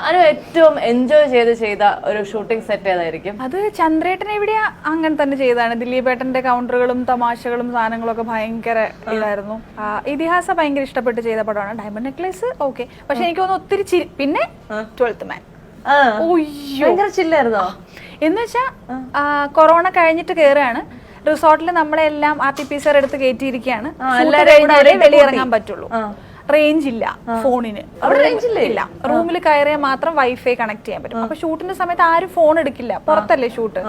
അനു ഏറ്റവും എൻജോയ് ചെയ്ത ഒരു ഷൂട്ടിംഗ് സെറ്റ് ഏതായിരിക്കും? അത് ചന്ദ്രേട്ടൻ എവിടെയാ അങ്ങനെ തന്നെ ചെയ്തതാണ്. ദിലീപേട്ടന്റെ കൗണ്ടറുകളും തമാശകളും സാധനങ്ങളും ഒക്കെ ഭയങ്കര ഇതായിരുന്നു. ഇതിഹാസ ഭയങ്കര ഇഷ്ടപ്പെട്ട് ചെയ്ത പടമാണ്. ഡയമണ്ട് നെക്ലേസ് ഓക്കെ, പക്ഷെ എനിക്ക് തോന്നുന്നു ഒത്തിരി പിന്നെ 12th Man ഭയങ്കര ചില്ലായിരുന്നോ? എന്ന് വെച്ചാ കൊറോണ കഴിഞ്ഞിട്ട് കേറുകയാണ് റിസോർട്ടിൽ, നമ്മളെല്ലാം RT-PCR എടുത്ത് കയറ്റിയിരിക്കുകയാണ്. വെളിയിറങ്ങാൻ പറ്റുള്ളൂ. റേഞ്ച് ഇല്ല ഫോണിന്, ഇല്ല. റൂമിൽ കയറിയാൽ മാത്രം വൈഫൈ കണക്ട് ചെയ്യാൻ പറ്റും. അപ്പൊ ഷൂട്ടിന്റെ സമയത്ത് ആരും ഫോൺ എടുക്കില്ല, പുറത്തല്ലേ ഷൂട്ട്.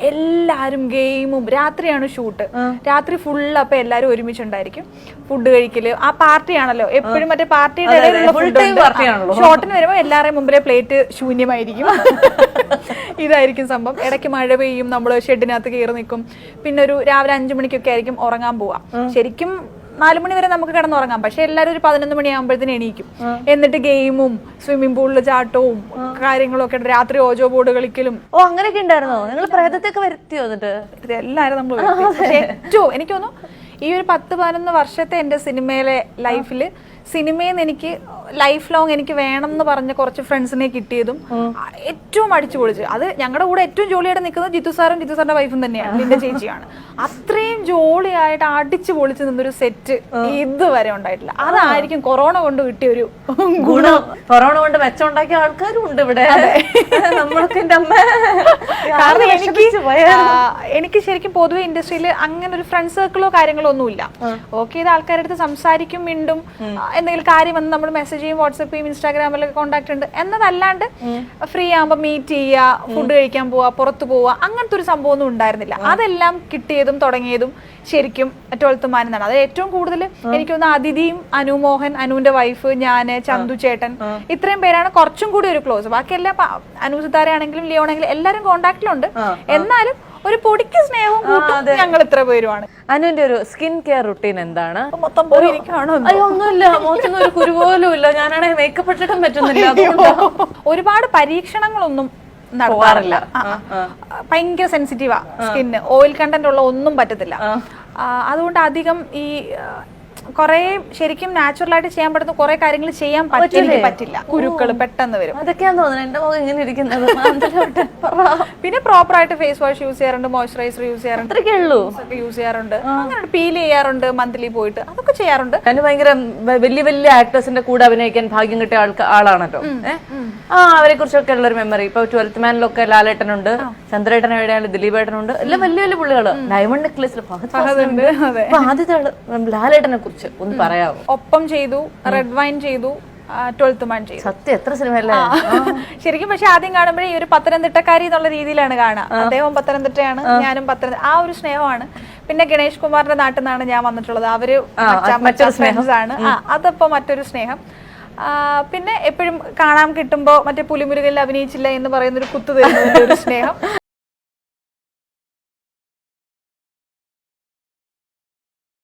എല്ലാരും ഗെയിമും. രാത്രിയാണ് ഷൂട്ട്, രാത്രി ഫുള്ള്. അപ്പൊ എല്ലാരും ഒരുമിച്ചുണ്ടായിരിക്കും. ഫുഡ് കഴിക്കല്, ആ പാർട്ടിയാണല്ലോ എപ്പോഴും. മറ്റേ പാർട്ടിയുടെ ഷോട്ടിന് വരുമ്പോ എല്ലാവരുടെയും മുമ്പിലെ പ്ലേറ്റ് ശൂന്യമായിരിക്കും. ഇതായിരിക്കും സംഭവം. ഇടയ്ക്ക് മഴ പെയ്യും, നമ്മള് ഷെഡിനകത്ത് കയറി നിൽക്കും. പിന്നെ ഒരു രാവിലെ 5 മണിക്കൊക്കെ ആയിരിക്കും ഉറങ്ങാൻ പോവാ. ശരിക്കും 4 മണി വരെ നമുക്ക് കിടന്നുറങ്ങാം, പക്ഷെ എല്ലാവരും ഒരു 11 മണിയാകുമ്പോഴത്തേന് എണീക്കും. എന്നിട്ട് ഗെയിമും സ്വിമ്മിംഗ് പൂളില് ചാട്ടവും കാര്യങ്ങളും ഒക്കെ. രാത്രി ഓജോ ബോർഡ് കളിക്കലും. അങ്ങനെയൊക്കെ ഉണ്ടായിരുന്നോ? നിങ്ങൾ പ്രേതത്തൊക്കെ വരുത്തിയോ? എന്നിട്ട് എല്ലാവരും നമ്മൾ ഏറ്റവും എനിക്ക് തോന്നുന്നു ഈ ഒരു 10-11 വർഷത്തെ എന്റെ സിനിമയിലെ ലൈഫില്, സിനിമയിൽ നിന്ന് എനിക്ക് ലൈഫ് ലോങ് എനിക്ക് വേണം എന്ന് പറഞ്ഞ കുറച്ച് ഫ്രണ്ട്സിനെ കിട്ടിയതും ഏറ്റവും അടിച്ചു പൊളിച്ച്. അത് ഞങ്ങളുടെ കൂടെ ഏറ്റവും ജോളിയായിട്ട് നിൽക്കുന്നത് ജിത്തു സാറും ജിത്തു സാറിന്റെ വൈഫും തന്നെയാണ്, ലിന്റെ ചേച്ചിയാണ്. അത്രയും ജോളിയായിട്ട് അടിച്ചു പൊളിച്ച് നിന്നൊരു സെറ്റ് ഇതുവരെ ഉണ്ടായിട്ടില്ല. അതായിരിക്കും കൊറോണ കൊണ്ട് കിട്ടിയ ഒരു ഗുണം. കൊറോണ കൊണ്ട് മെച്ചമുണ്ടാക്കിയ ആൾക്കാരും ഉണ്ട് ഇവിടെ. കാരണം എനിക്ക് ശരിക്കും പൊതുവെ ഇൻഡസ്ട്രിയിൽ അങ്ങനെ ഒരു ഫ്രണ്ട് സർക്കിളോ കാര്യങ്ങളോ ഒന്നുമില്ല. ഓക്കെ, ഇത് ആൾക്കാരുടെ അടുത്ത് സംസാരിക്കും, മിണ്ടും, എന്തെങ്കിലും കാര്യം വന്ന് നമ്മൾ മെസ്സേജ് ചെയ്യും, വാട്സപ്പ് ചെയ്യും, ഇൻസ്റ്റാഗ്രാമിലൊക്കെ കോൺടാക്ട് ഉണ്ട് എന്നതല്ലാണ്ട് ഫ്രീ ആകുമ്പോൾ മീറ്റ് ചെയ്യുക, ഫുഡ് കഴിക്കാൻ പോവുക, പുറത്തു പോവുക, അങ്ങനത്തെ ഒരു സംഭവം ഒന്നും ഉണ്ടായിരുന്നില്ല. അതെല്ലാം കിട്ടിയതും തുടങ്ങിയതും ശരിക്കും 12th Man എന്നാണ്. അത് ഏറ്റവും കൂടുതൽ എനിക്ക് തോന്നുന്നു അതിഥിയും അനുമോഹൻ, അനുവിന്റെ വൈഫ്, ഞാന്, ചന്തു ചേട്ടൻ, ഇത്രയും പേരാണ് കുറച്ചും കൂടി ഒരു ക്ലോസ്. ബാക്കിയെല്ലാം അനു സിതാരയാണെങ്കിലും ലിയോണെങ്കിലും എല്ലാവരും കോൺടാക്റ്റിലുണ്ട്. എന്നാലും ഒരു പൊടിക്ക് സ്നേഹവും ഞങ്ങൾ ഇത്ര പേരുമാണ്. അനുവിന്റെ ഒരു സ്കിൻ കെയർ റുട്ടീൻ എന്താണ്? ഒന്നുമില്ല, മോശം ഒരു കുരു പോലും ഇല്ല. ഞാനാണെങ്കിൽ മേക്കപ്പ് ഇട്ടിട്ടും പറ്റുന്നില്ല. ഒരുപാട് പരീക്ഷണങ്ങളൊന്നും നടത്താറില്ല. ഭയങ്കര സെൻസിറ്റീവാ സ്കിന്ന്. ഓയിൽ കണ്ടന്റ് ഉള്ള ഒന്നും പറ്റത്തില്ല. അതുകൊണ്ട് അധികം ഈ കുറെ ശരിക്കും നാച്ചുറൽ ആയിട്ട് ചെയ്യാൻ പറ്റുന്ന കുറെ കാര്യങ്ങൾ ചെയ്യാൻ പറ്റില്ല. കുരുക്കൾ പെട്ടെന്ന് വരും. അതൊക്കെയാന്ന് തോന്നുന്നു എന്റെ മുഖം ഇങ്ങനെ ഇരിക്കുന്നത്. പിന്നെ പ്രോപ്പർ ആയിട്ട് ഫേസ് വാഷ് യൂസ് ചെയ്യാറുണ്ട്, മോയ്സ്ചറൈസർ യൂസ് ചെയ്യാറുണ്ട്, യൂസ് ചെയ്യാറുണ്ട്, അങ്ങനെ പീൽ ചെയ്യാറുണ്ട് മന്ത്ലി പോയിട്ട്, അതൊക്കെ ചെയ്യാറുണ്ട്. അതിന് ഭയങ്കര വലിയ വലിയ ആക്ടേഴ്സിന്റെ കൂടെ അഭിനയിക്കാൻ ഭാഗ്യം കിട്ടിയ ആളാണല്ലോ. അവരെ കുറിച്ചൊക്കെ ഉള്ള ഒരു മെമ്മറി. ഇപ്പൊ 12th Man-ലൊക്കെ ലാലേട്ടനുണ്ട്, ചന്ദ്രേട്ടൻ എവിടെയാണ്, ദിലീപേട്ടനുണ്ട്, എല്ലാം വലിയ വലിയ പുള്ളികള്. ഡയമണ്ട് നെക്ലേസിൽ ആദ്യത്തെ ലാലേട്ടനെ കുറിച്ച് ഒന്ന് പറയാമോ? ഒപ്പം ചെയ്തു, റെഡ് വൈൻ ചെയ്തു, 12th Man ചെയ്തു. സത്യം എത്ര സിനിമയല്ലേ ശരിക്കും. പക്ഷെ ആദ്യം കാണുമ്പോഴേ ഈ ഒരു പത്തനംതിട്ടക്കാരി എന്നുള്ള രീതിയിലാണ് കാണുക. അദ്ദേഹം പത്തനംതിട്ടയാണ്, ഞാനും പത്തനംതിട്ട. ആ ഒരു സ്നേഹമാണ്. പിന്നെ ഗണേഷ് കുമാറിന്റെ നാട്ടിൽ നിന്നാണ് ഞാൻ വന്നിട്ടുള്ളത്. അവര് ഫ്രണ്ട്സ് ആണ്. അതപ്പോ മറ്റൊരു സ്നേഹം. പിന്നെ എപ്പോഴും കാണാൻ കിട്ടുമ്പോ മറ്റേ പുലിമുരുകനിൽ അഭിനയിച്ചില്ല എന്ന് പറയുന്ന ഒരു കുത്തു തരുന്നതിന്റെ ഒരു സ്നേഹം.